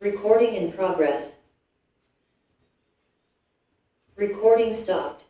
Recording in progress. Recording stopped.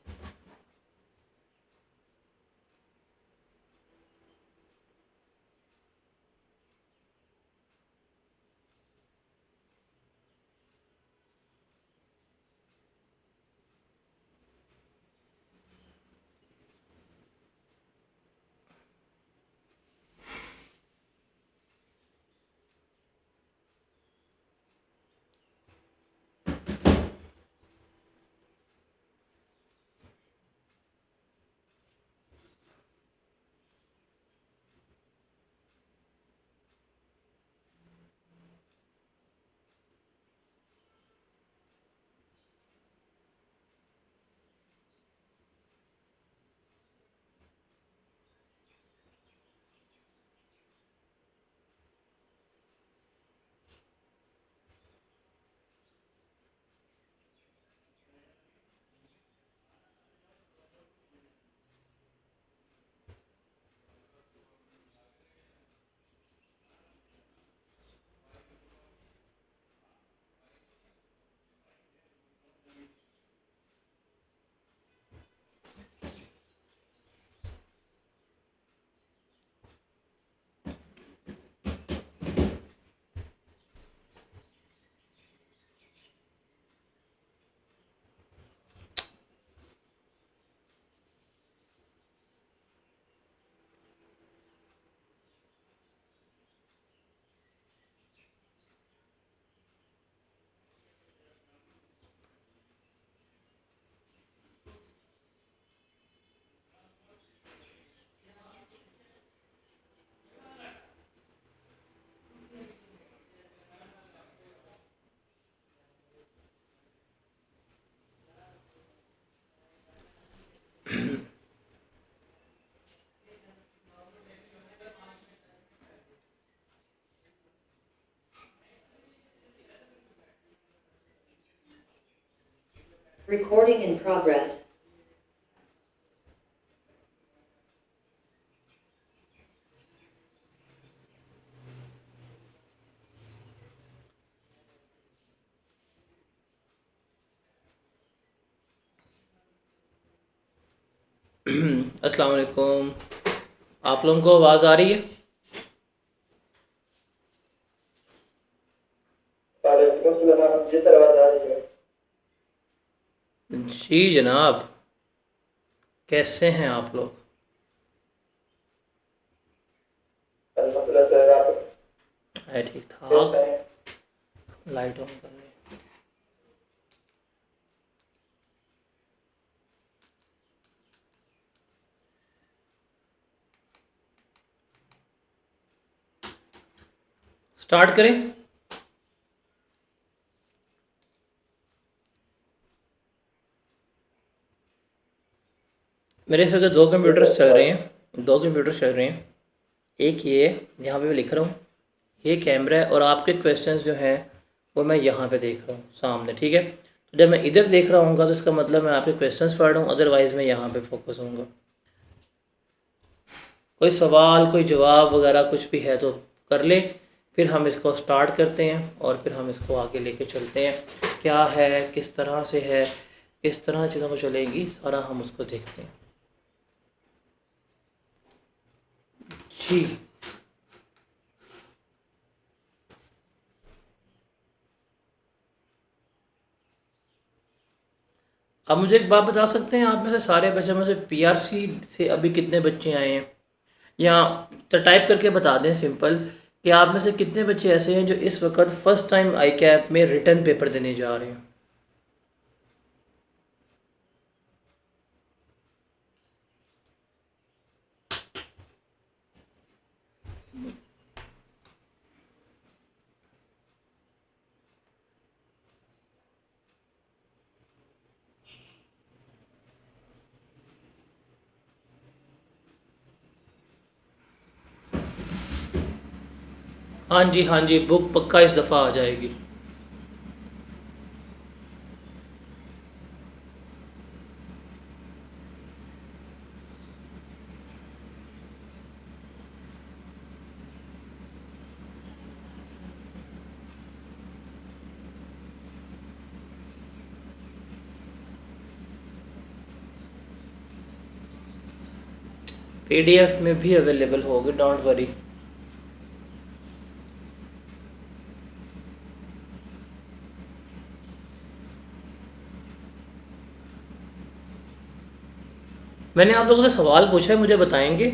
Recording in progress. अस्सलाम वालेकुम। आप लोगों को आवाज़ आ रही है? वालेकुम सलाम जी सर, आवाज़ आ रही है। जी जनाब, कैसे हैं आप लोग? अल्हम्दुलिल्लाह सर, आप है ठीक कैसे ठाक। हैं? लाइट ऑन कर रहे हैं। स्टार्ट करें? मेरे इस वक्त दो जी कंप्यूटर्स सर, चल रहे स्टार्ट। हैं। दो कंप्यूटर्स चल रहे हैं। एक ये जहाँ पे मैं लिख रहा हूँ, ये कैमरा है, और आपके क्वेश्चंस जो हैं वो मैं यहाँ पे देख रहा हूँ सामने। ठीक है, तो जब मैं इधर देख रहा हूँ तो इसका मतलब मैं आपके क्वेश्चंस पढ़ रहा हूँ, अदरवाइज़ मैं यहाँ पे फोकस हूँगा। कोई सवाल, कोई जवाब वगैरह कुछ भी है तो कर ले, फिर हम इसको स्टार्ट करते हैं और फिर हम इसको आगे लेके चलते हैं। क्या है, किस तरह से है, किस तरह चीज़ों को चलेगी, सारा हम उसको देखते हैं। जी, अब मुझे एक बात बता सकते हैं, आप में से सारे बच्चों में से पीआरसी से अभी कितने बच्चे आए हैं? या तो टाइप करके बता दें सिंपल, कि आप में से कितने बच्चे ऐसे हैं जो इस वक्त फ़र्स्ट टाइम आई कैप में रिटर्न पेपर देने जा रहे हैं? हाँ जी, हाँ जी, बुक पक्का इस दफ़ा आ जाएगी। PDF में भी अवेलेबल होगी, डोंट वरी। मैंने आप लोगों से सवाल पूछा है, मुझे बताएंगे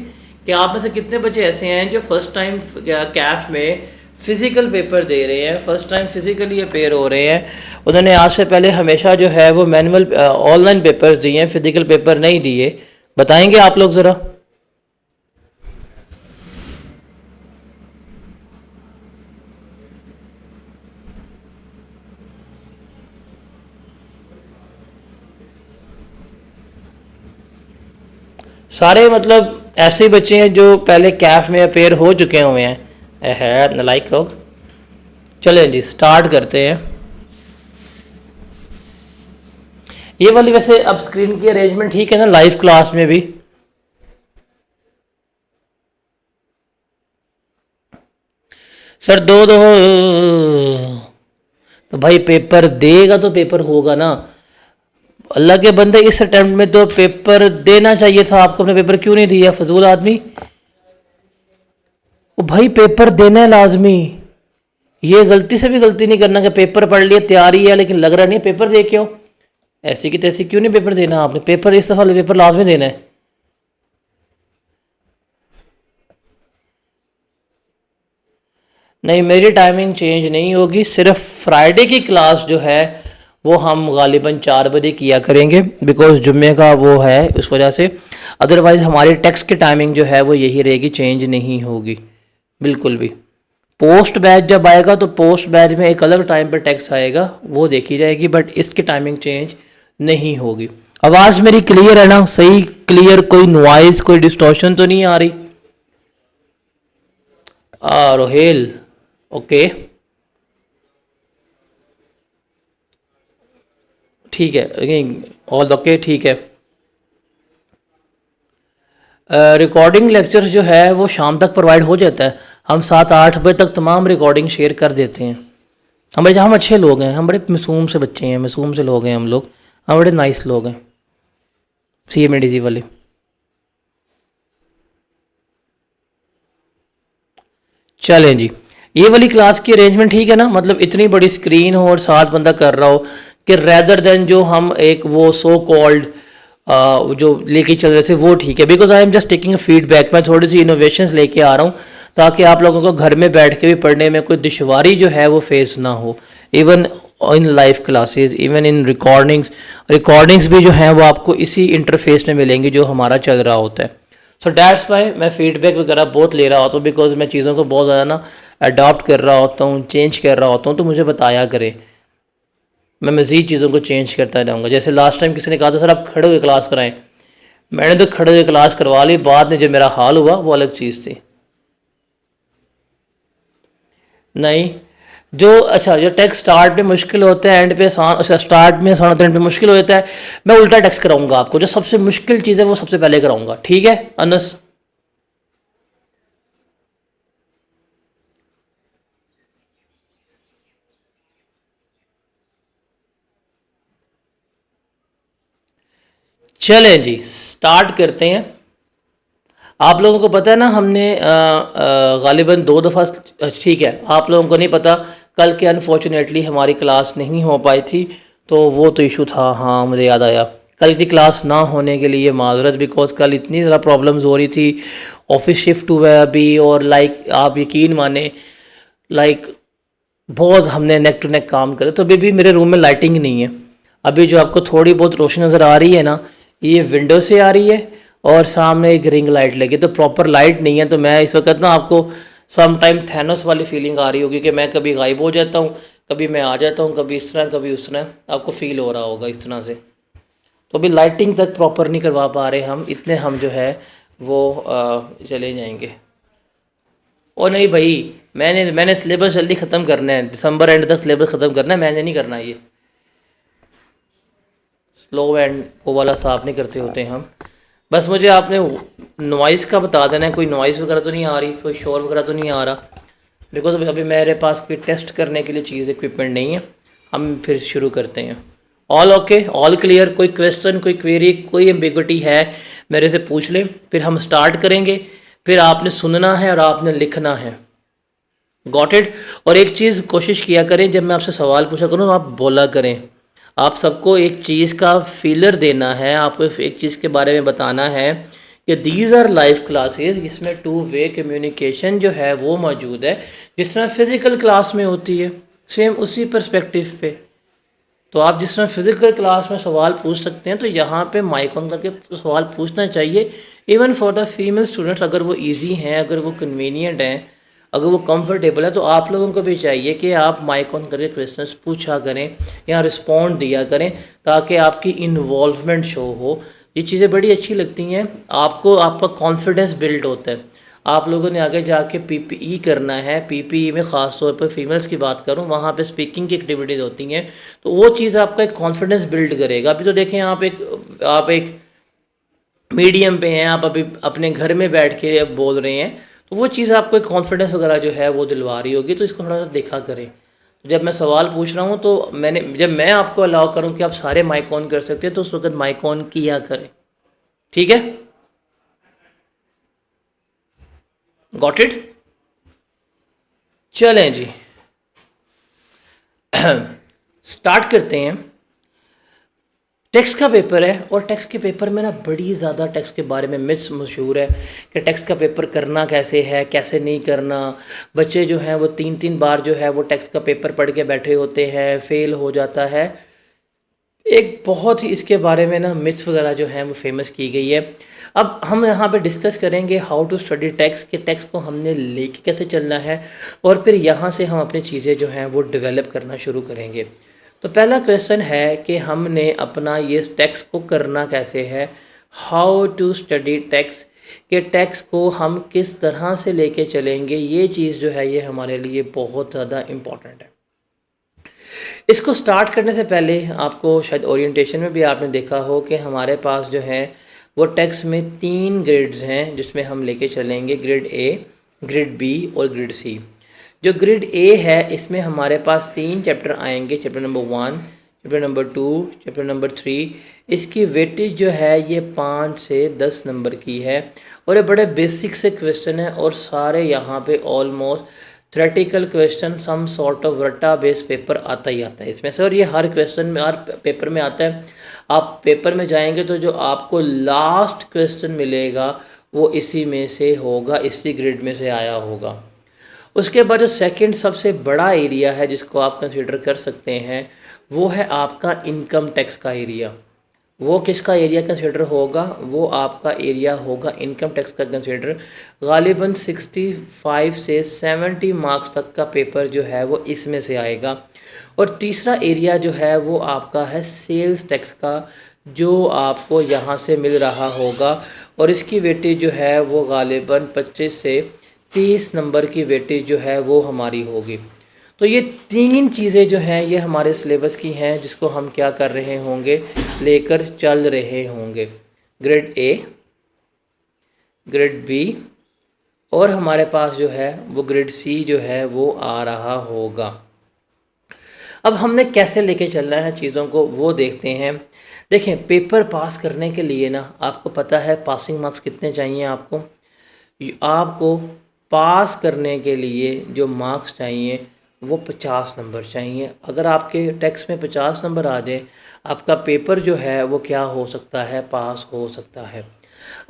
कि आप में से कितने बच्चे ऐसे हैं जो फर्स्ट टाइम कैफ में फ़िज़िकल पेपर दे रहे हैं, फर्स्ट टाइम फिज़िकली अपेयर हो रहे हैं। उन्होंने आज से पहले हमेशा जो है वो मैनुअल ऑनलाइन पेपर्स दिए हैं, फ़िज़िकल पेपर नहीं दिए। बताएंगे आप लोग ज़रा। सारे मतलब ऐसे बच्चे हैं जो पहले कैफ में अपेयर हो चुके हुए हैं, है नलाइक लोग। चलें जी स्टार्ट करते हैं। ये वाली वैसे अब स्क्रीन की अरेंजमेंट ठीक है ना लाइव क्लास में भी? सर दो दो तो भाई पेपर देगा तो पेपर होगा ना। अल्लाह के बंदे, इस अटेम्प्ट में तो पेपर देना चाहिए था आपको, अपने पेपर क्यों नहीं दिया फजूल आदमी। वो भाई पेपर देना है लाजमी, ये गलती से भी गलती नहीं करना कि पेपर पढ़ लिया तैयारी है लेकिन लग रहा नहीं पेपर दे क्यों, ऐसी की तैसी क्यों नहीं पेपर देना आपने। पेपर इस दफ़ा पेपर लाजमी देना है। नहीं मेरी टाइमिंग चेंज नहीं होगी, सिर्फ फ्राइडे की क्लास जो है वो हम गालिबन 4 बजे किया करेंगे बिकॉज जुम्मे का वो है उस वजह से। अदरवाइज़ हमारी टेक्स्ट की टाइमिंग जो है वो यही रहेगी, चेंज नहीं होगी बिल्कुल भी। पोस्ट बैच जब आएगा तो पोस्ट बैच में एक अलग टाइम पर टेक्स्ट आएगा, वो देखी जाएगी, बट इसकी टाइमिंग चेंज नहीं होगी। आवाज़ मेरी क्लियर है ना, सही क्लियर, कोई नॉइज़ कोई डिस्टॉर्शन तो नहीं आ रही? रोहेल ओके ठीक है, ऑल ओके ठीक है। रिकॉर्डिंग लेक्चर्स जो है वो शाम तक प्रोवाइड हो जाता है, हम 7-8 बजे तक तमाम रिकॉर्डिंग शेयर कर देते हैं। हम अच्छे लोग हैं, हम बड़े मासूम से बच्चे हैं, मासूम से लोग हैं हम लोग, हम बड़े नाइस लोग हैं CMADC वाले। चलें जी, ये वाली क्लास की अरेंजमेंट ठीक है ना, मतलब इतनी बड़ी स्क्रीन हो और 7 बंदा कर रहा हो कि रैदर देन जो हम एक वो सो कॉल्ड जो लेके चल रहे थे वो ठीक है। Because I am just taking feedback, मैं थोड़ी सी इनोवेशंस लेके आ रहा हूँ ताकि आप लोगों को घर में बैठ के भी पढ़ने में कोई दुश्वारी जो है वो फेस ना हो। Even in live classes, even in recordings भी जो हैं वो आपको इसी इंटरफेस में मिलेंगी जो हमारा चल रहा होता है। सो डैट्स वाई मैं फीडबैक वगैरह बहुत ले रहा होता हूँ, बिकॉज मैं चीज़ों को बहुत ज़्यादा ना अडॉप्ट कर रहा होता हूँ, चेंज कर रहा होता हूँ, तो मुझे बताया करें, मैं मज़ीद चीज़ों को चेंज करता जाऊँगा। जैसे लास्ट टाइम किसी ने कहा था सर आप खड़े हुए क्लास कराएं, मैंने तो खड़े हुए क्लास करवा ली, बाद में जो मेरा हाल हुआ वो अलग चीज़ थी। नहीं जो अच्छा जो टेक्स्ट स्टार्ट में मुश्किल होता है एंड पे आसान, अच्छा स्टार्ट में आसान होता है एंड पे मुश्किल हो जाता है, मैं उल्टा टेक्स्ट कराऊंगा आपको, जो सबसे मुश्किल चीज़ है वो सबसे पहले कराऊंगा, ठीक है अनस? चलें जी स्टार्ट करते हैं। आप लोगों को पता है ना हमने गालिबन 2 दफ़ा, ठीक है आप लोगों को नहीं पता, कल के अनफॉर्चुनेटली हमारी क्लास नहीं हो पाई थी, तो वो तो इशू था। हाँ मुझे याद आया, कल की क्लास ना होने के लिए माजरत, बिकॉज कल इतनी ज़्यादा प्रॉब्लम्स हो रही थी, ऑफिस शिफ्ट हुआ है अभी, और लाइक आप यकीन माने लाइक बहुत हमने नेक टू नेक काम करे, तो अभी भी मेरे रूम में लाइटिंग नहीं है। अभी जो आपको थोड़ी बहुत रोशनी नज़र आ रही है ना, ये विंडो से आ रही है और सामने एक रिंग लाइट लगी, तो प्रॉपर लाइट नहीं है। तो मैं इस वक्त ना आपको सम टाइम थैनोस वाली फीलिंग आ रही होगी कि मैं कभी गायब हो जाता हूँ, कभी मैं आ जाता हूँ, कभी इस तरह कभी उस तरह, आपको फील हो रहा होगा इस तरह से। तो अभी लाइटिंग तक प्रॉपर नहीं करवा पा रहे हम, इतने हम जो है वो चले जाएंगे। ओ नहीं भाई, मैंने सिलेबस जल्दी ख़त्म करना है, दिसंबर एंड तक सिलेबस ख़त्म करना है, मैंने नहीं करना ये स्लो एंड वो वाला साफ नहीं करते होते हम। बस मुझे आपने नॉइज़ का बता देना है, कोई नॉइज़ वगैरह तो नहीं आ रही, कोई शोर वगैरह तो नहीं आ रहा, बिकॉज अभी मेरे पास कोई टेस्ट करने के लिए चीज़ इक्विपमेंट नहीं है। हम फिर शुरू करते हैं। ऑल ओके, ऑल क्लियर, कोई क्वेश्चन कोई क्वेरी कोई एम्बिग्विटी है मेरे से पूछ लें, फिर हम स्टार्ट करेंगे, फिर आपने सुनना है और आपने लिखना है। Got it. और एक चीज़ कोशिश किया करें, जब मैं आपसे सवाल पूछा करूँ आप बोला करें। आप सबको एक चीज़ का फीलर देना है, आपको एक चीज़ के बारे में बताना है कि दीज आर लाइव क्लासेस, इसमें टू वे कम्युनिकेशन जो है वो मौजूद है, जिस तरह फिज़िकल क्लास में होती है, सेम उसी पर्सपेक्टिव पे। तो आप जिस तरह फिज़िकल क्लास में सवाल पूछ सकते हैं, तो यहाँ पे माइक ऑन करके सवाल पूछना चाहिए। Even for the female students, अगर वो इजी हैं, अगर वो कन्वीनियंट हैं, अगर वो कंफर्टेबल है, तो आप लोगों को भी चाहिए कि आप माइक ऑन करके क्वेश्चंस पूछा करें या रिस्पॉन्ड दिया करें, ताकि आपकी इन्वॉल्वमेंट शो हो। ये चीज़ें बड़ी अच्छी लगती हैं, आपको आपका कॉन्फिडेंस बिल्ड होता है। आप लोगों ने आगे जाके पीपीई करना है, पीपीई में ख़ास तौर पर फीमेल्स की बात करूं, वहाँ पे स्पीकिंग की एक्टिविटीज़ होती हैं, तो वो चीज़ आपका एक कॉन्फिडेंस बिल्ड करेगा। अभी तो देखें, आप एक मीडियम पे हैं, आप अभी अपने घर में बैठ के बोल रहे हैं, तो वो चीज़ आपको एक कॉन्फिडेंस वगैरह जो है वो दिलवा रही होगी। तो इसको थोड़ा सा देखा करें। जब मैं सवाल पूछ रहा हूँ, तो जब मैं आपको अलाउ करूँ कि आप सारे माइक ऑन कर सकते हैं, तो उस वक्त माइक ऑन किया करें, ठीक है? Got it. चलें जी, स्टार्ट करते हैं। टेक्स्ट का पेपर है, और टेक्स्ट के पेपर में ना बड़ी ज़्यादा टेक्स्ट के बारे में मिथ्स मशहूर है कि टेक्स्ट का पेपर करना कैसे है, कैसे नहीं करना। बच्चे जो हैं वो 3-3 बार जो है वो टेक्स्ट का पेपर पढ़ के बैठे होते हैं, फेल हो जाता है। एक बहुत ही इसके बारे में ना मिथ्स वगैरह जो हैं वो फेमस की गई है। अब हम यहाँ पे डिस्कस करेंगे हाउ टू स्टडी टेक्स्ट, के टेक्स्ट को हमने लेके कैसे चलना है, और फिर यहाँ से हम अपनी चीज़ें जो हैं वो डेवलप करना शुरू करेंगे। तो पहला क्वेश्चन है कि हमने अपना ये टेक्स्ट को करना कैसे है, हाउ टू स्टडी टेक्स्ट, के टेक्स्ट को हम किस तरह से लेके चलेंगे। ये चीज़ जो है ये हमारे लिए बहुत ज़्यादा इम्पॉर्टेंट है। इसको स्टार्ट करने से पहले आपको शायद ओरिएंटेशन में भी आपने देखा हो कि हमारे पास जो है वो टेक्स्ट में 3 ग्रेड्स हैं, जिसमें हम लेके चलेंगे ग्रेड ए, ग्रेड बी और ग्रेड सी। जो ग्रेड ए है, इसमें हमारे पास 3 चैप्टर आएंगे, chapter number 1, chapter number 2, chapter number 3। इसकी वेटेज जो है ये 5 से 10 नंबर की है, और ये बड़े बेसिक से क्वेश्चन है, और सारे यहाँ पे almost theoretical question, some sort of रट्टा बेस्ड पेपर आता ही आता है इसमें से, और ये हर क्वेश्चन में, हर पेपर में आता है। आप पेपर में जाएंगे तो जो आपको लास्ट क्वेश्चन मिलेगा वो इसी में से होगा, इसी ग्रेड में से आया होगा। उसके बाद जो सेकंड सबसे बड़ा एरिया है जिसको आप कंसीडर कर सकते हैं, वो है आपका इनकम टैक्स का एरिया। वो किसका एरिया कंसिडर होगा? वो आपका एरिया होगा इनकम टैक्स का कंसिडर। गालिबन 65 से 70 मार्क्स तक का पेपर जो है वो इसमें से आएगा। और तीसरा एरिया जो है वो आपका है सेल्स टैक्स का, जो आपको यहाँ से मिल रहा होगा, और इसकी वेटेज जो है वो गालिबन 25 से 30 नंबर की वेटेज जो है वो हमारी होगी। तो ये 3 चीज़ें जो हैं ये हमारे सिलेबस की हैं, जिसको हम क्या कर रहे होंगे, लेकर चल रहे होंगे। ग्रेड ए, ग्रेड बी, और हमारे पास जो है वो ग्रेड सी जो है वो आ रहा होगा। अब हमने कैसे लेके चलना है चीज़ों को वो देखते हैं। देखें, पेपर पास करने के लिए ना आपको पता है पासिंग मार्क्स कितने चाहिए आपको पास करने के लिए जो मार्क्स चाहिए वो 50 नंबर चाहिए। अगर आपके टेक्स्ट में 50 नंबर आ जाए, आपका पेपर जो है वो क्या हो सकता है, पास हो सकता है।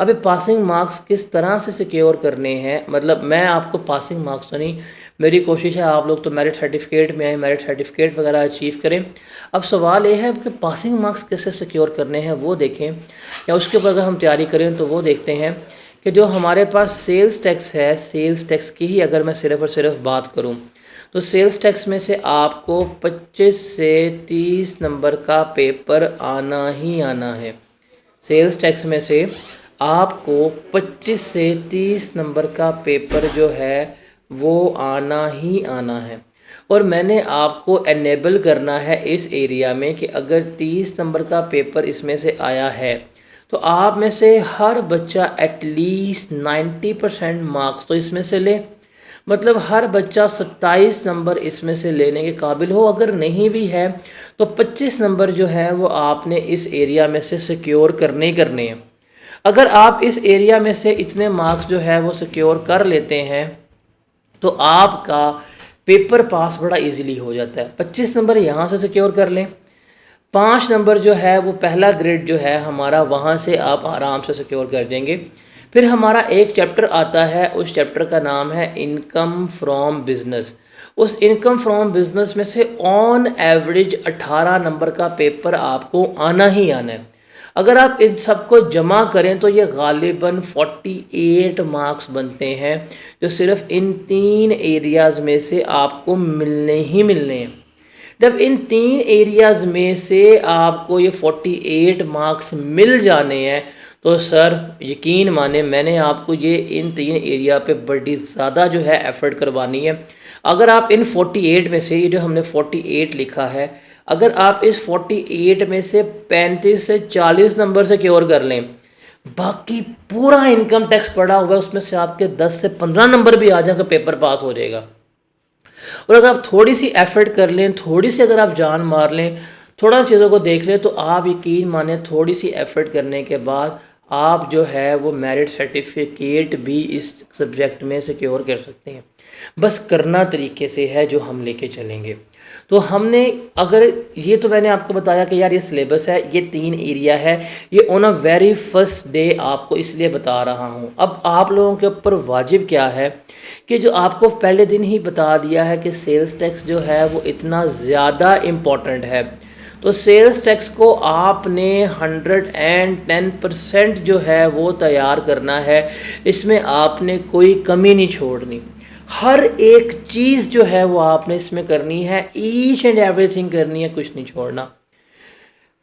अब ये पासिंग मार्क्स किस तरह से सिक्योर करने हैं, मतलब मैं आपको पासिंग मार्क्स तो नहीं, मेरी कोशिश है आप लोग तो मेरिट सर्टिफिकेट में आए, मेरिट सर्टिफिकेट वगैरह अचीव करें। अब सवाल ये है कि पासिंग मार्क्स कैसे सिक्योर करने हैं वो देखें, या उसके ऊपर अगर हम तैयारी करें तो वो देखते हैं कि जो हमारे पास सेल्स टैक्स है, सेल्स टैक्स की ही अगर मैं सिर्फ और सिर्फ बात करूं, तो सेल्स टैक्स में से आपको 25 से 30 नंबर का पेपर आना ही आना है। सेल्स टैक्स में से आपको 25 से 30 नंबर का पेपर जो है वो आना ही आना है। और मैंने आपको एनेबल करना है इस एरिया में कि अगर 30 नंबर का पेपर इसमें से आया है, तो आप में से हर बच्चा एटलीस्ट 90% मार्क्स तो इसमें से ले, मतलब हर बच्चा 27 नंबर इसमें से लेने के काबिल हो। अगर नहीं भी है तो 25 नंबर जो है वो आपने इस एरिया में से सिक्योर करने ही करने हैं। अगर आप इस एरिया में से इतने मार्क्स जो है वो सिक्योर कर लेते हैं तो आपका पेपर पास बड़ा इजीली हो जाता है। 25 नंबर यहाँ से सिक्योर कर लें, 5 नंबर जो है वो पहला ग्रेड जो है हमारा, वहाँ से आप आराम से सिक्योर कर देंगे। फिर हमारा एक चैप्टर आता है, उस चैप्टर का नाम है इनकम फ्रॉम बिजनेस। उस इनकम फ्रॉम बिजनेस में से ऑन एवरेज 18 नंबर का पेपर आपको आना ही आना है। अगर आप इन सबको जमा करें तो ये गालिबन 48 मार्क्स बनते हैं, जो सिर्फ इन 3 एरियाज़ में से आपको मिलने ही मिलने हैं। जब इन 3 एरियाज़ में से आपको ये 48 मार्क्स मिल जाने हैं तो सर यकीन माने मैंने आपको ये इन 3 एरिया पे बड़ी ज़्यादा जो है एफर्ट करवानी है। अगर आप इन 48 में से, ये जो हमने 48 लिखा है, अगर आप इस 48 में से 35 से 40 नंबर से क्योर कर लें, बाकी पूरा इनकम टैक्स पड़ा हुआ है उसमें से आपके 10 से 15 नंबर भी आ जाएंगे, पेपर पास हो जाएगा। और अगर आप थोड़ी सी एफर्ट कर लें, थोड़ी सी अगर आप जान मार लें, थोड़ा चीज़ों को देख लें, तो आप यकीन माने थोड़ी सी एफर्ट करने के बाद आप जो है वो मेरिट सर्टिफिकेट भी इस सब्जेक्ट में सिक्योर कर सकते हैं। बस करना तरीके से है जो हम लेके चलेंगे। तो हमने, अगर ये तो मैंने आपको बताया कि यार ये सिलेबस है, ये 3 एरिया है, ये on a very first day आपको इसलिए बता रहा हूँ। अब आप लोगों के ऊपर वाजिब क्या है कि जो आपको पहले दिन ही बता दिया है कि सेल्स टैक्स जो है वो इतना ज़्यादा इम्पॉर्टेंट है, तो सेल्स टैक्स को आपने 110% जो है वो तैयार करना है। इसमें आपने कोई कमी नहीं छोड़नी, हर एक चीज़ जो है वो आपने इसमें करनी है, ईच एंड एवरीथिंग करनी है, कुछ नहीं छोड़ना।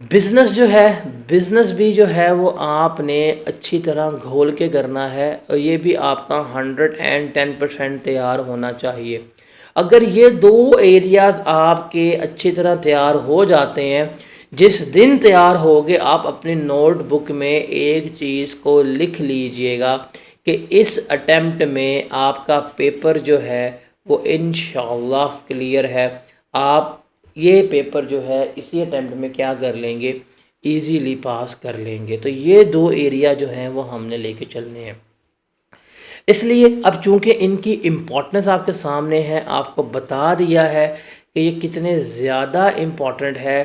बिज़नेस जो है, बिज़नेस भी जो है वो आपने अच्छी तरह घोल के करना है, और ये भी आपका 110% तैयार होना चाहिए। अगर ये 2 एरियाज़ आपके अच्छी तरह तैयार हो जाते हैं, जिस दिन तैयार होगे आप अपनी नोटबुक में एक चीज़ को लिख लीजिएगा कि इस अटेम्प्ट में आपका पेपर जो है वो इंशाअल्लाह क्लियर है। आप ये पेपर जो है इसी अटेम्प्ट में क्या कर लेंगे, इजीली पास कर लेंगे। तो ये 2 एरिया जो हैं वो हमने लेके चलने हैं। इसलिए अब चूंकि इनकी इम्पोर्टेंस आपके सामने है, आपको बता दिया है कि ये कितने ज़्यादा इम्पोर्टेंट है,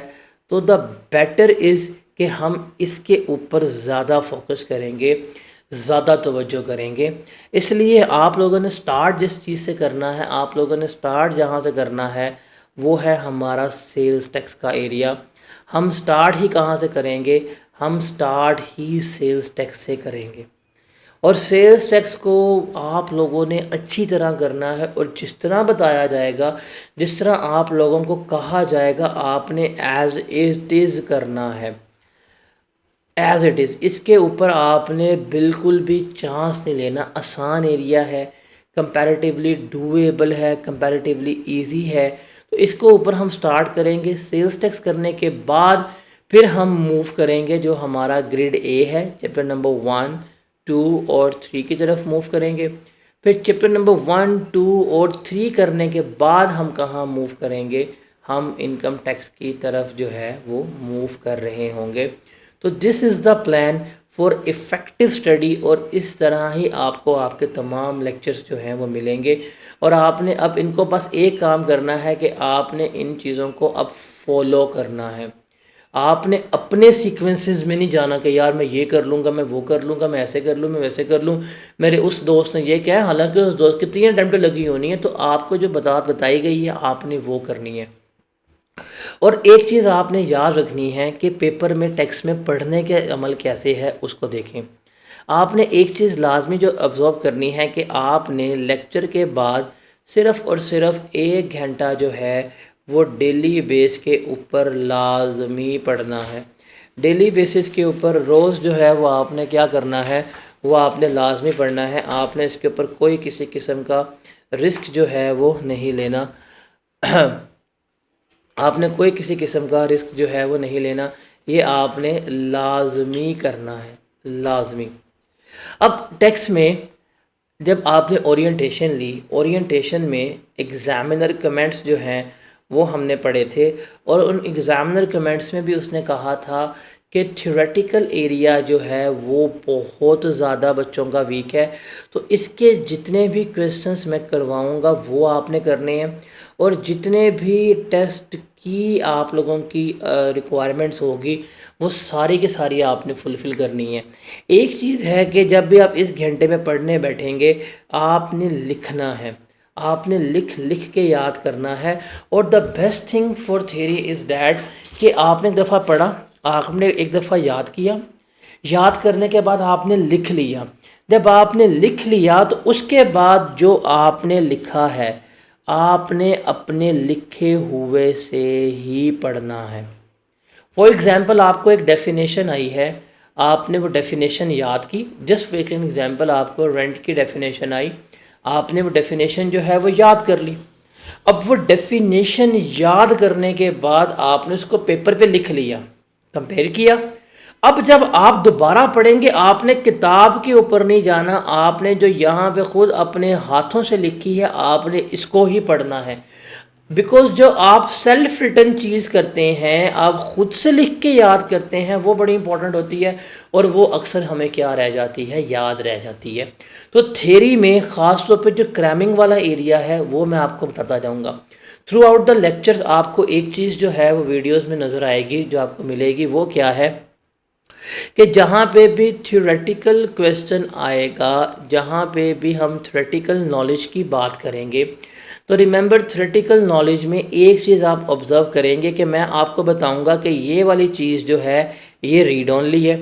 तो द बेटर इज़ कि हम इसके ऊपर ज़्यादा फोकस करेंगे, ज़्यादा तवज्जो करेंगे। इसलिए आप लोगों ने स्टार्ट जिस चीज़ से करना है, आप लोगों ने स्टार्ट जहाँ से करना है वो है हमारा सेल्स टैक्स का एरिया। हम स्टार्ट ही कहाँ से करेंगे, हम स्टार्ट ही सेल्स टैक्स से करेंगे। और सेल्स टैक्स को आप लोगों ने अच्छी तरह करना है, और जिस तरह बताया जाएगा, जिस तरह आप लोगों को कहा जाएगा, आपने एज इट इज़ करना है, एज इट इज़। इसके ऊपर आपने बिल्कुल भी चांस नहीं लेना। आसान एरिया है, कंपैरेटिवली डूएबल है, कंपैरेटिवली इजी है, तो इसको ऊपर हम स्टार्ट करेंगे। सेल्स टैक्स करने के बाद फिर हम मूव करेंगे जो हमारा ग्रेड ए है, चैप्टर नंबर 1, 2 और 3 की तरफ मूव करेंगे। फिर चैप्टर नंबर 1, 2 और 3 करने के बाद हम कहाँ मूव करेंगे, हम इनकम टैक्स की तरफ जो है वो मूव कर रहे होंगे। तो this is the plan for effective study, और इस तरह ही आपको आपके तमाम लेक्चर्स जो हैं वो मिलेंगे। और आपने अब इनको बस एक काम करना है कि आपने इन चीज़ों को अब फॉलो करना है। आपने अपने सीक्वेंसेस में नहीं जाना कि यार मैं ये कर लूँगा, मैं वो कर लूँगा, मैं ऐसे कर लूँ, मैं वैसे कर लूँ, मेरे उस दोस्त ने ये क्या है, हालांकि उस दोस्त की 3 अटेम्प्ट लगी होनी है, तो आपको जो बताई गई है आपने वो करनी है। और एक चीज़ आपने याद रखनी है कि पेपर में टैक्स में पढ़ने के अमल कैसे है उसको देखें। आपने एक चीज़ लाजमी जो ऑब्ज़र्व करनी है कि आपने लेक्चर के बाद सिर्फ़ और सिर्फ 1 घंटा जो है वो डेली बेस के ऊपर लाजमी पढ़ना है। डेली बेसिस के ऊपर रोज़ जो है वो आपने क्या करना है, वो आपने लाजमी पढ़ना है। आपने इसके ऊपर कोई किसी किस्म का रिस्क जो है वो नहीं लेना आपने कोई किसी किस्म का रिस्क जो है वो नहीं लेना, ये आपने लाजमी करना है, लाजमी। अब टैक्स में जब आपने ओरिएंटेशन ली, ओरिएंटेशन में एग्ज़ामिनर कमेंट्स जो हैं वो हमने पढ़े थे, और उन एग्ज़ामिनर कमेंट्स में भी उसने कहा था कि थ्योरेटिकल एरिया जो है वो बहुत ज़्यादा बच्चों का वीक है। तो इसके जितने भी क्वेश्चंस मैं करवाऊंगा वो आपने करने हैं, और जितने भी टेस्ट की आप लोगों की रिक्वायरमेंट्स होगी वो सारी की सारी आपने फुलफ़िल करनी है। एक चीज़ है कि जब भी आप इस घंटे में पढ़ने बैठेंगे आपने लिखना है, आपने लिख लिख के याद करना है। और the best thing for theory is that कि आपने एक दफ़ा पढ़ा, आपने एक दफ़ा याद किया, याद करने के बाद आपने लिख लिया। जब आपने लिख लिया तो उसके बाद जो आपने लिखा है आपने अपने लिखे हुए से ही पढ़ना है। फॉर एग्ज़ाम्पल आपको एक डेफिनेशन आई है, आपने वो डेफिनेशन याद की। जस्ट फॉर एन एग्ज़ाम्पल आपको रेंट की डेफिनेशन आई, आपने वो डेफिनेशन जो है वो याद कर ली। अब वो डेफिनेशन याद करने के बाद आपने उसको पेपर पे लिख लिया, कंपेयर किया। अब जब आप दोबारा पढ़ेंगे आपने किताब के ऊपर नहीं जाना, आपने जो यहाँ पे खुद अपने हाथों से लिखी है आपने इसको ही पढ़ना है। बिकॉज जो आप सेल्फ रिटन चीज़ करते हैं, आप खुद से लिख के याद करते हैं, वो बड़ी इंपॉर्टेंट होती है और वो अक्सर हमें क्या रह जाती है, याद रह जाती है। तो थ्योरी में ख़ास तौर पे जो क्रैमिंग वाला एरिया है वो मैं आपको बताता जाऊंगा। थ्रू आउट द लेक्चर्स आपको एक चीज़ जो है वो वीडियोस में नज़र आएगी, जो आपको मिलेगी वो क्या है कि जहाँ पे भी थ्योरेटिकल क्वेश्चन आएगा, जहाँ पे भी हम थ्योरेटिकल नॉलेज की बात करेंगे, तो रिमेंबर थ्योरेटिकल नॉलेज में एक चीज़ आप ऑब्ज़र्व करेंगे कि मैं आपको बताऊंगा कि ये वाली चीज़ जो है ये रीड ओनली है।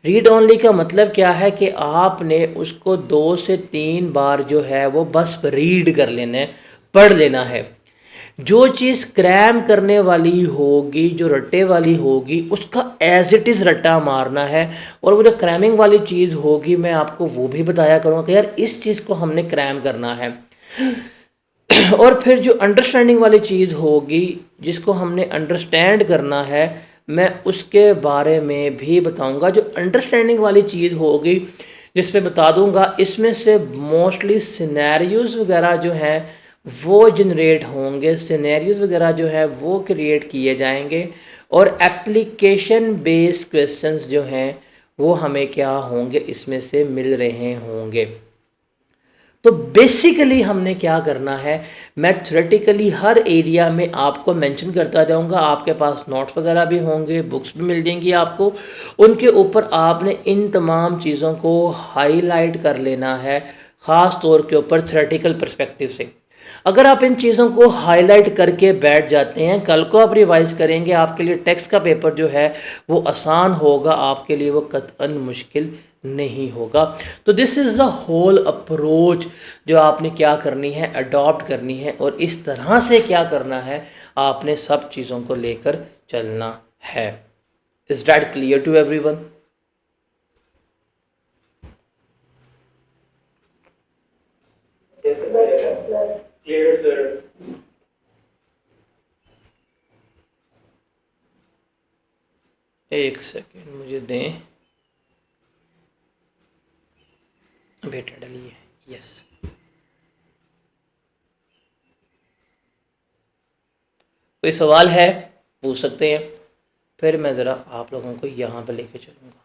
रीड ओनली का मतलब क्या है कि आपने उसको 2 से 3 बार जो है वो बस रीड कर लेना है, पढ़ लेना है। जो चीज़ क्रैम करने वाली होगी, जो रट्टे वाली होगी, उसका एज इट इज़ रट्टा मारना है। और वो जो क्रैमिंग वाली चीज़ होगी मैं आपको वो भी बताया करूँगा कि यार इस चीज़ को हमने क्रैम करना है। और फिर जो अंडरस्टैंडिंग वाली चीज़ होगी जिसको हमने अंडरस्टैंड करना है, मैं उसके बारे में भी बताऊंगा। जो अंडरस्टैंडिंग वाली चीज़ होगी जिस पे बता दूंगा, इसमें से मोस्टली सिनेरियोज़ वगैरह जो हैं वो जनरेट होंगे, सिनेरियोज़ वगैरह जो है वो क्रिएट किए जाएंगे, और एप्लीकेशन बेस्ड क्वेश्चंस जो हैं वो हमें क्या होंगे, इसमें से मिल रहे होंगे। तो बेसिकली हमने क्या करना है, मैं थ्योरेटिकली हर एरिया में आपको मेंशन करता जाऊंगा। आपके पास नोट्स वगैरह भी होंगे, बुक्स भी मिल जाएंगी आपको, उनके ऊपर आपने इन तमाम चीज़ों को हाईलाइट कर लेना है, ख़ास तौर के ऊपर थ्योरेटिकल पर्सपेक्टिव से। अगर आप इन चीज़ों को हाईलाइट करके बैठ जाते हैं, कल को आप रिवाइज करेंगे, आपके लिए टेक्स्ट का पेपर जो है वो आसान होगा, आपके लिए वो कतई मुश्किल नहीं होगा। तो this is the whole approach जो आपने क्या करनी है, अडॉप्ट करनी है, और इस तरह से क्या करना है, आपने सब चीज़ों को लेकर चलना है। Is that clear to everyone? Yes, sir. Clear, sir. एक सेकेंड मुझे दें, बेटा डलिए। यस, कोई सवाल है पूछ सकते हैं, फिर मैं ज़रा आप लोगों को यहाँ पे लेके चलूँगा।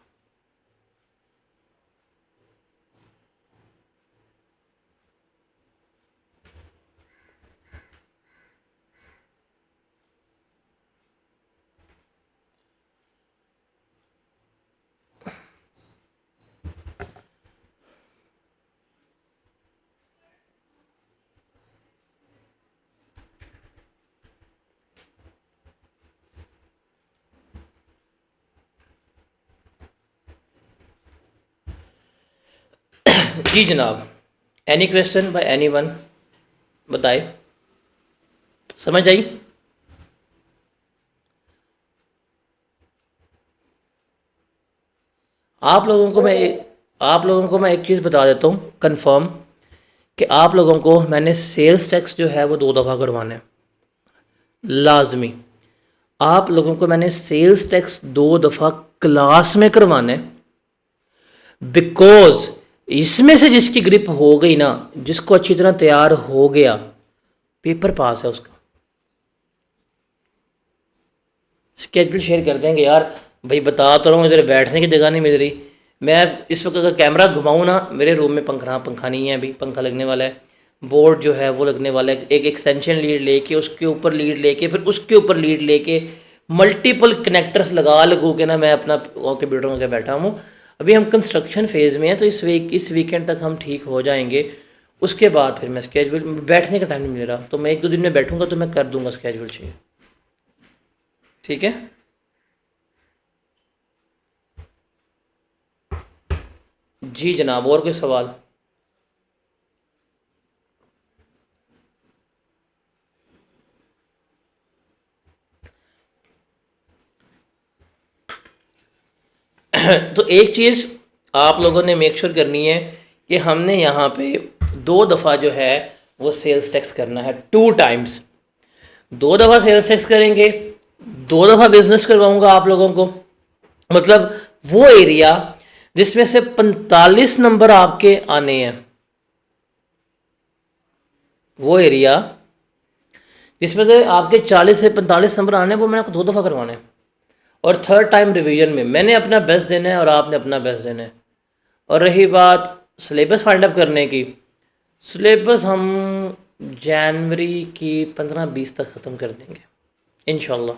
जी जनाब, any question by any one, बताए, समझ आई? आप लोगों को मैं एक चीज़ बता देता हूँ कंफर्म, कि आप लोगों को मैंने सेल्स टैक्स जो है वो 2 दफ़ा करवाना है लाजमी। आप लोगों को मैंने सेल्स टैक्स 2 दफ़ा क्लास में करवाना है, बिकॉज इसमें से जिसकी ग्रिप हो गई ना, जिसको अच्छी तरह तैयार हो गया, पेपर पास है उसका। स्केड्यूल शेयर कर देंगे यार, भाई बता तो रहा हूँ, इधर बैठने की जगह नहीं मिल रही। मैं इस वक्त अगर कैमरा घुमाऊँ ना, मेरे रूम में पंखा नहीं है, अभी पंखा लगने वाला है, बोर्ड जो है वो लगने वाला है, एक एक्सटेंशन लीड लेके उसके ऊपर लीड लेके फिर उसके ऊपर लीड लेके मल्टीपल कनेक्टर्स लगू के ना मैं अपना कंप्यूटर में बैठा हूँ। अभी हम कंस्ट्रक्शन फेज़ में हैं, तो इस वीकेंड तक हम ठीक हो जाएंगे। उसके बाद फिर मैं स्केजूल, बैठने का टाइम नहीं मिल रहा, तो मैं 1-2 दिन में बैठूंगा तो मैं कर दूंगा स्केजूल चाहिए, ठीक है। जी जनाब, और कोई सवाल? तो एक चीज़ आप लोगों ने मेक श्योर करनी है कि हमने यहाँ पे 2 दफ़ा जो है वो सेल्स टैक्स करना है, 2 टाइम्स। 2 दफ़ा सेल्स टैक्स करेंगे, 2 दफ़ा बिजनेस करवाऊंगा आप लोगों को। मतलब वो एरिया जिसमें से 45 नंबर आपके आने हैं, वो एरिया जिसमें से आपके 40 से 45 नंबर आने हैं, वो मैंने आपको 2 दफ़ा करवाने हैं। और 3rd टाइम रिवीजन में मैंने अपना बेस्ट देना है और आपने अपना बेस्ट देना है। और रही बात सिलेबस फाइंड अप करने की, सिलेबस हम जनवरी की 15-20 तक ख़त्म कर देंगे इंशाल्लाह।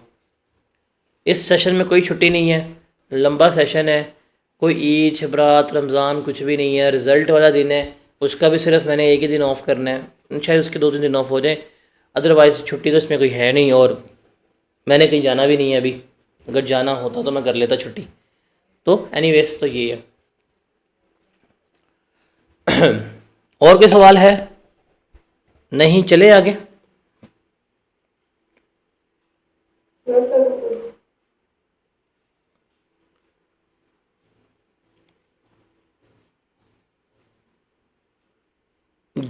इस सेशन में कोई छुट्टी नहीं है, लंबा सेशन है, कोई ईद शबरात रमज़ान कुछ भी नहीं है। रिज़ल्ट वाला दिन है, उसका भी सिर्फ मैंने एक ही दिन ऑफ करना है, शायद उसके 2-3 दिन ऑफ हो जाए, अदरवाइज़ छुट्टी तो इसमें कोई है नहीं। और मैंने कहीं जाना भी नहीं है अभी, अगर जाना होता तो मैं कर लेता छुट्टी। तो एनीवेज तो ये है। और कोई सवाल है? नहीं, चले आगे।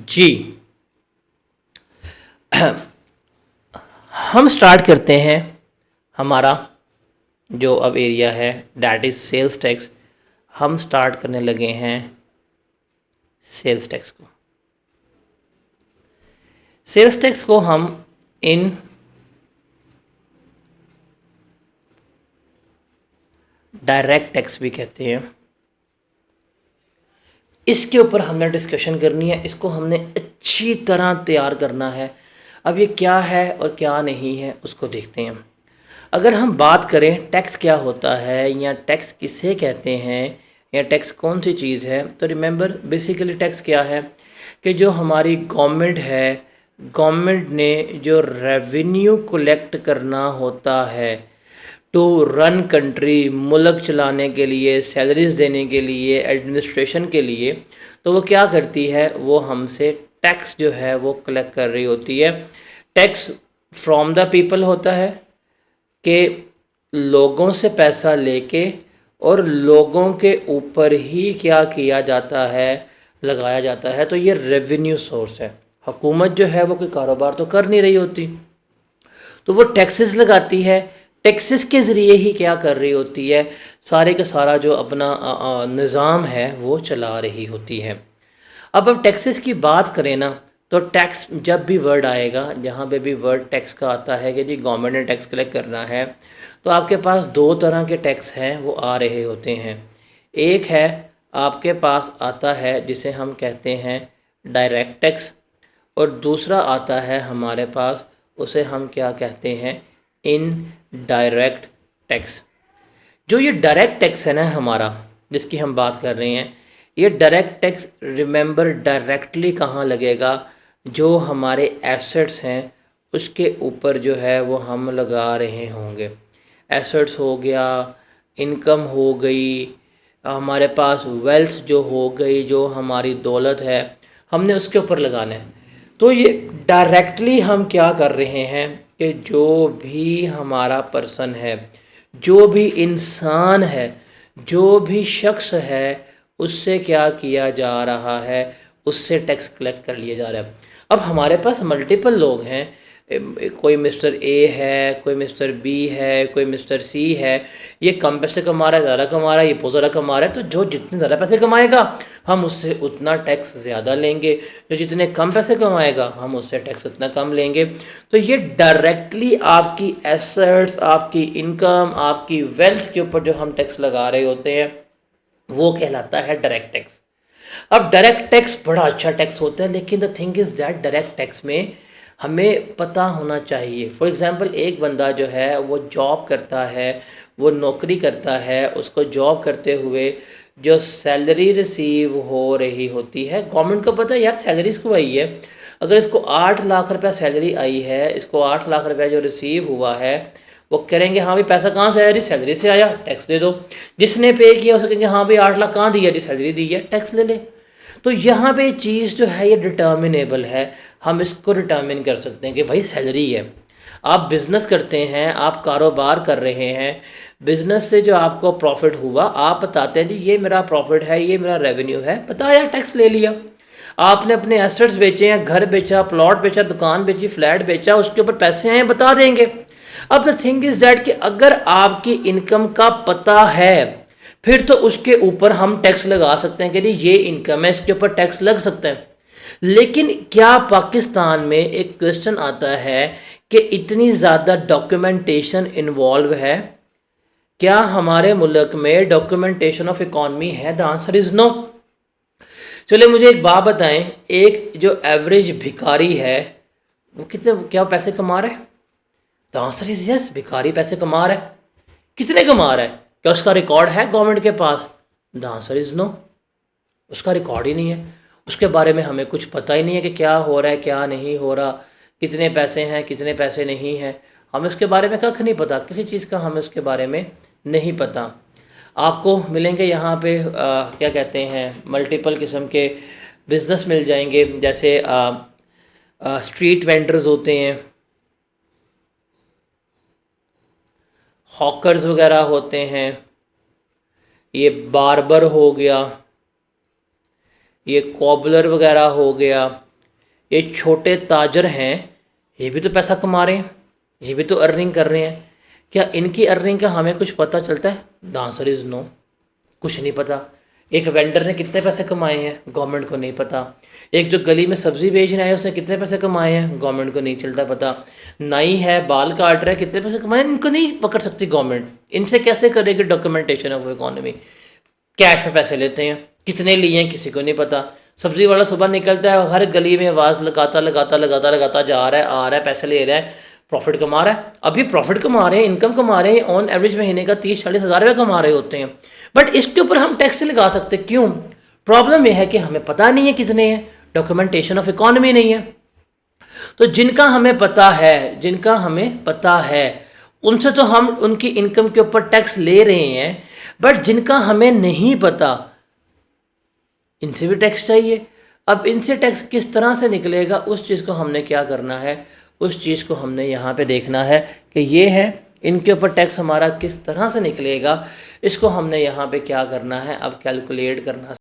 जी हम स्टार्ट करते हैं हमारा जो अब एरिया है, डैट इज़ सेल्स टैक्स। हम स्टार्ट करने लगे हैं सेल्स टैक्स को। सेल्स टैक्स को हम इन डायरेक्ट टैक्स भी कहते हैं। इसके ऊपर हमने डिस्कशन करनी है, इसको हमने अच्छी तरह तैयार करना है। अब ये क्या है और क्या नहीं है उसको देखते हैं। अगर हम बात करें टैक्स क्या होता है या टैक्स किसे कहते हैं या टैक्स कौन सी चीज़ है, तो रिमेंबर बेसिकली टैक्स क्या है कि जो हमारी गवर्नमेंट है, गवर्नमेंट ने जो रेवेन्यू कलेक्ट करना होता है टू रन कंट्री, मुल्क चलाने के लिए, सैलरीज देने के लिए, एडमिनिस्ट्रेशन के लिए, तो वो क्या करती है, वो हमसे टैक्स जो है वो कलेक्ट कर रही होती है। टैक्स फ्रॉम द पीपल होता है कि लोगों से पैसा लेके और लोगों के ऊपर ही क्या किया जाता है, लगाया जाता है। तो ये रेवेन्यू सोर्स है। हुकूमत जो है वो कोई कारोबार तो कर नहीं रही होती, तो वो टैक्सेस लगाती है। टैक्सेस के ज़रिए ही क्या कर रही होती है, सारे का सारा जो अपना निज़ाम है वो चला रही होती है। अब टैक्सेस की बात करें ना, तो टैक्स जब भी वर्ड आएगा, जहाँ पे भी वर्ड टैक्स का आता है कि जी गवर्नमेंट ने टैक्स कलेक्ट करना है, तो आपके पास 2 तरह के टैक्स हैं वो आ रहे होते हैं। एक है आपके पास आता है जिसे हम कहते हैं डायरेक्ट टैक्स, और दूसरा आता है हमारे पास, उसे हम क्या कहते हैं, इनडायरेक्ट टैक्स। जो ये डायरेक्ट टैक्स है ना हमारा, जिसकी हम बात कर रहे हैं, ये डायरेक्ट टैक्स रिमेंबर डायरेक्टली कहाँ लगेगा, जो हमारे एसेट्स हैं उसके ऊपर जो है वो हम लगा रहे होंगे। एसेट्स हो गया, इनकम हो गई, हमारे पास वेल्थ जो हो गई, जो हमारी दौलत है, हमने उसके ऊपर लगाना है। तो ये डायरेक्टली हम क्या कर रहे हैं कि जो भी हमारा पर्सन है, जो भी इंसान है, जो भी शख्स है, उससे क्या किया जा रहा है, उससे टैक्स कलेक्ट कर लिया जा रहा है। अब हमारे पास मल्टीपल लोग हैं, कोई मिस्टर ए है, कोई मिस्टर बी है, कोई मिस्टर सी है, ये कम पैसे कमा रहा है, ज़्यादा कमा रहा है, ये बहुत ज़्यादा कमा रहा है, तो जो जितने ज़्यादा पैसे कमाएगा हम उससे उतना टैक्स ज़्यादा लेंगे, जो जितने कम पैसे कमाएगा हम उससे टैक्स उतना कम लेंगे। तो ये डायरेक्टली आपकी एसेट्स, आपकी इनकम, आपकी वेल्थ के ऊपर जो हम टैक्स लगा रहे होते हैं वो कहलाता है डायरेक्ट टैक्स। अब डायरेक्ट टैक्स बड़ा अच्छा टैक्स होता है, लेकिन the thing is that direct tax में हमें पता होना चाहिए। फॉर एग्ज़ाम्पल एक बंदा जो है वो जॉब करता है, वो नौकरी करता है, उसको जॉब करते हुए जो सैलरी रिसीव हो रही होती है, गवर्नमेंट को पता है यार सैलरी इसको आई है, अगर इसको 8 लाख रुपया सैलरी आई है, इसको 8 लाख रुपया जो रिसीव हुआ है, वो करेंगे हाँ भाई पैसा कहाँ से आया जी, सैलरी से आया, टैक्स दे दो। जिसने पे किया उसे कहेंगे हाँ भाई 8 लाख कहाँ दिया जी, सैलरी दी है, टैक्स ले ले। तो यहाँ पे चीज़ जो है ये डिटर्मिनेबल है, हम इसको डिटर्मिन कर सकते हैं कि भाई सैलरी है। आप बिज़नेस करते हैं, आप कारोबार कर रहे हैं, बिज़नेस से जो आपको प्रॉफिट हुआ आप बताते हैं जी ये मेरा प्रॉफिट है, ये मेरा रेवेन्यू है, बताया, टैक्स ले लिया। आपने अपने एसेट्स बेचे हैं, घर बेचा, प्लॉट बेचा, दुकान बेची, फ्लैट बेचा, उसके ऊपर पैसे आए बता देंगे। अब द थिंग इज़ दैट कि अगर आपकी इनकम का पता है फिर तो उसके ऊपर हम टैक्स लगा सकते हैं कि जी ये इनकम है, इसके ऊपर टैक्स लग सकता है। लेकिन क्या पाकिस्तान में एक क्वेश्चन आता है कि इतनी ज़्यादा डॉक्यूमेंटेशन इन्वॉल्व है, क्या हमारे मुल्क में डॉक्यूमेंटेशन ऑफ इकॉनमी है? The answer is no. चलिए मुझे एक बात बताएं, एक जो एवरेज भिखारी है वो कितने क्या पैसे कमा रहा है? द आंसर इज़ यस, भिखारी पैसे कमा रहा है। कितने कमा रहा है? क्या उसका रिकॉर्ड है गवर्नमेंट के पास? द आंसर इज़ नो, उसका रिकॉर्ड ही नहीं है, उसके बारे में हमें कुछ पता ही नहीं है कि क्या हो रहा है, क्या नहीं हो रहा, कितने पैसे हैं, कितने पैसे नहीं हैं, हमें उसके बारे में कख नहीं पता, किसी चीज़ का हमें उसके बारे में नहीं पता। आपको मिलेंगे यहाँ पे क्या कहते हैं, मल्टीपल किस्म के बिज़नेस मिल जाएंगे, जैसे स्ट्रीट वेंडर्स होते हैं, हॉकर्स वगैरह होते हैं, ये बार्बर हो गया, ये कॉबलर वगैरह हो गया, ये छोटे ताजर हैं, ये भी तो पैसा कमा रहे हैं, ये भी तो अर्निंग कर रहे हैं। क्या इनकी अर्निंग का हमें कुछ पता चलता है? द आंसर इज़ नो, कुछ नहीं पता। एक वेंडर ने कितने पैसे कमाए हैं, गवर्नमेंट को नहीं पता। एक जो गली में सब्ज़ी बेचने आया उसने कितने पैसे कमाए हैं, गवर्नमेंट को नहीं चलता पता। नाई है, बाल काट रहा है, कितने पैसे कमाए, इनको नहीं पकड़ सकती गवर्नमेंट। इनसे कैसे करेगी डॉक्यूमेंटेशन ऑफ इकॉनमी? कैश में पैसे लेते हैं, कितने लिए हैं किसी को नहीं पता। सब्ज़ी वाला सुबह निकलता है, हर गली में आवाज़ लगाता जा रहा है, आ रहा है, पैसे ले रहा है, प्रॉफिट कमा रहा है। अभी प्रॉफिट कमा रहे हैं, इनकम कमा रहे हैं, ऑन एवरेज महीने का 30-40 हज़ार रुपये कमा रहे होते हैं, बट इसके ऊपर हम टैक्स लगा सकते। क्यों? प्रॉब्लम यह है कि हमें पता नहीं है कितने हैं, डॉक्यूमेंटेशन ऑफ इकॉनमी नहीं है। तो जिनका हमें पता है उनसे तो हम उनकी इनकम के ऊपर टैक्स ले रहे हैं, बट जिनका हमें नहीं पता इनसे भी टैक्स चाहिए। अब इनसे टैक्स किस तरह से निकलेगा, उस चीज़ को हमने क्या करना है, उस चीज़ को हमने यहाँ पे देखना है कि ये है इनके ऊपर टैक्स हमारा किस तरह से निकलेगा, इसको हमने यहाँ पे क्या करना है, अब कैलकुलेट करना